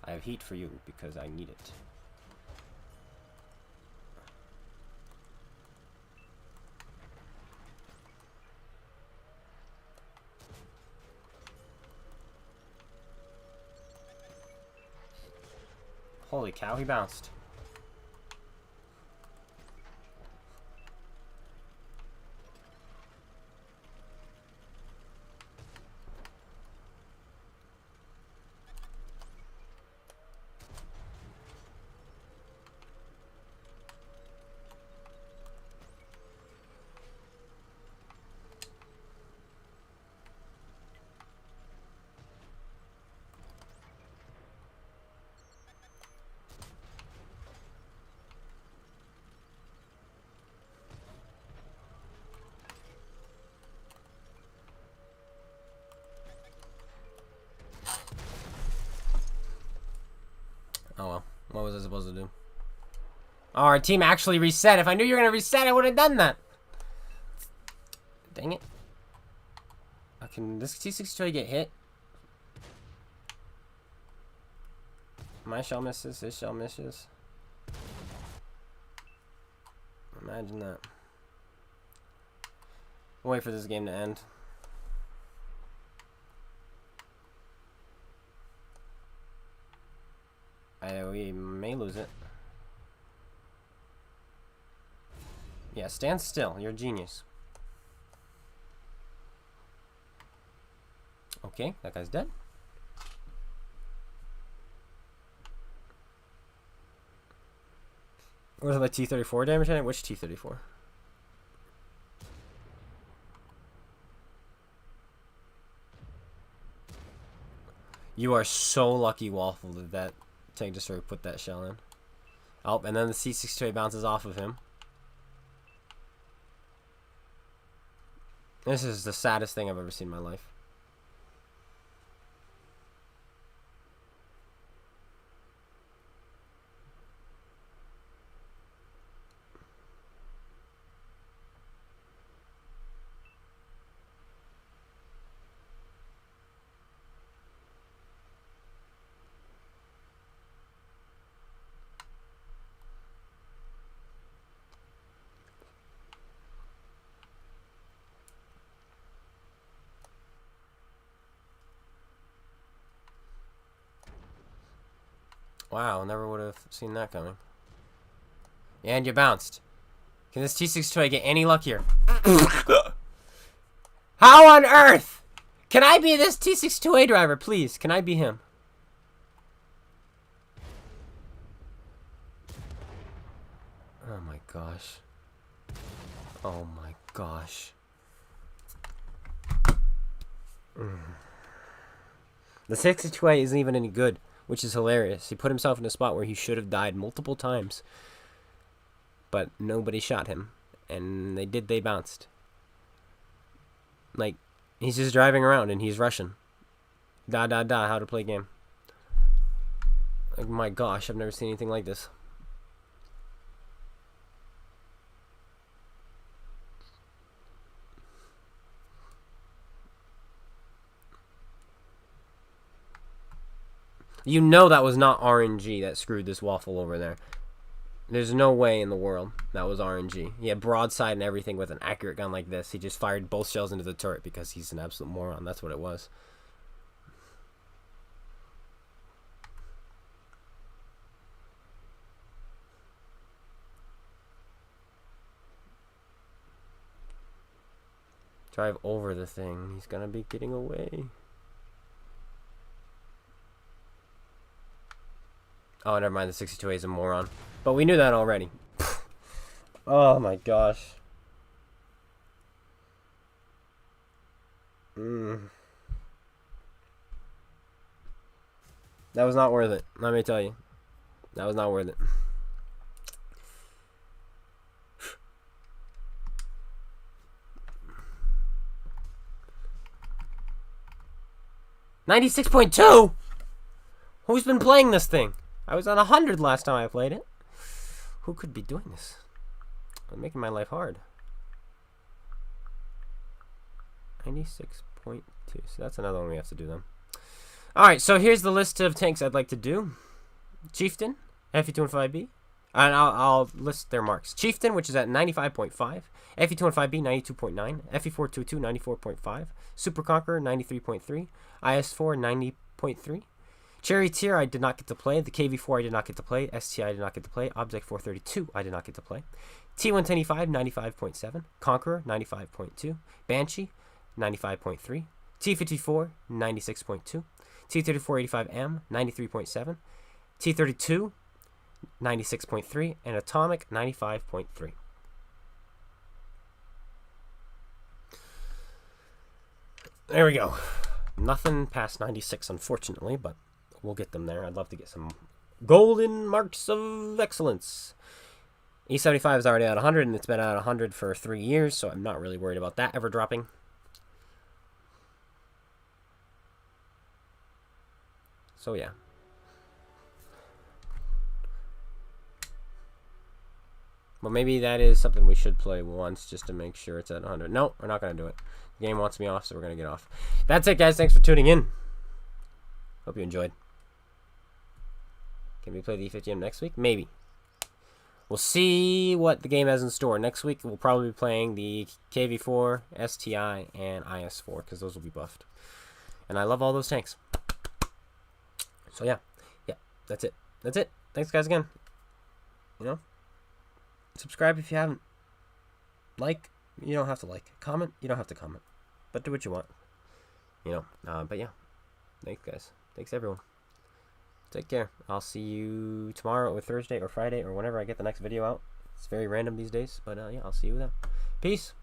I have heat for you because I need it. Holy cow, he bounced. Oh well, what was I supposed to do? Oh, our team actually reset. If I knew you were going to reset, I would have done that. Dang it. Can this T-62 get hit? My shell misses, his shell misses. Imagine that. Wait for this game to end. We may lose it. Yeah, stand still. You're a genius. Okay, that guy's dead. What was my T-34 damage on it? Which T-34? You are so lucky, Waffle, that tank just sort of put that shell in. Oh, and then the C-62 bounces off of him. This is the saddest thing I've ever seen in my life. Wow, never would have seen that coming. And you bounced. Can this T-62 get any luckier? How on earth? Can I be this T-62A driver, please? Can I be him? Oh my gosh. Oh my gosh. The 62A isn't even any good, which is hilarious. He put himself in a spot where he should have died multiple times. But nobody shot him. And they bounced. Like, he's just driving around and he's Russian. How to play game. Like, my gosh, I've never seen anything like this. You know that was not RNG that screwed this waffle over there. There's no way in the world that was RNG. He had broadside and everything with an accurate gun like this. He just fired both shells into the turret because he's an absolute moron. That's what it was. Drive over the thing. He's gonna be getting away. Oh, never mind. The 62A is a moron. But we knew that already. Oh my gosh. That was not worth it. Let me tell you. That was not worth it. $96.2? Who's been playing this thing? I was at 100 last time I played it. Who could be doing this? I'm making my life hard. 96.2. So that's another one we have to do then. Alright, so here's the list of tanks I'd like to do. Chieftain, FE-215B. And I'll list their marks. Chieftain, which is at 95.5. FE-215B, 92.9. FE-422, 94.5. Super Conqueror, 93.3. IS-4, 90.3. Charioteer, I did not get to play. The KV-4, I did not get to play. STI, I did not get to play. Object 432, I did not get to play. T-125, 95.7. Conqueror, 95.2. Banshee, 95.3. T-54, 96.2. T-3485M, 93.7. T-32, 96.3. And Atomic, 95.3. There we go. Nothing past 96, unfortunately, but we'll get them there. I'd love to get some golden marks of excellence. E75 is already at 100, and it's been at 100 for 3 years, so I'm not really worried about that ever dropping. So, yeah. Well, maybe that is something we should play once just to make sure it's at 100. No, we're not going to do it. The game wants me off, so we're going to get off. That's it, guys. Thanks for tuning in. Hope you enjoyed. Can we play the E50M next week? Maybe. We'll see what the game has in store. Next week, we'll probably be playing the KV-4, STI, and IS-4, because those will be buffed. And I love all those tanks. So, yeah. Yeah, that's it. That's it. Thanks, guys, again. You know? Subscribe if you haven't. Like, you don't have to like. Comment, you don't have to comment. But do what you want. You know, but yeah. Thanks, guys. Thanks, everyone. Take care. I'll see you tomorrow or Thursday or Friday or whenever I get the next video out. It's very random these days, but yeah, I'll see you then. Peace.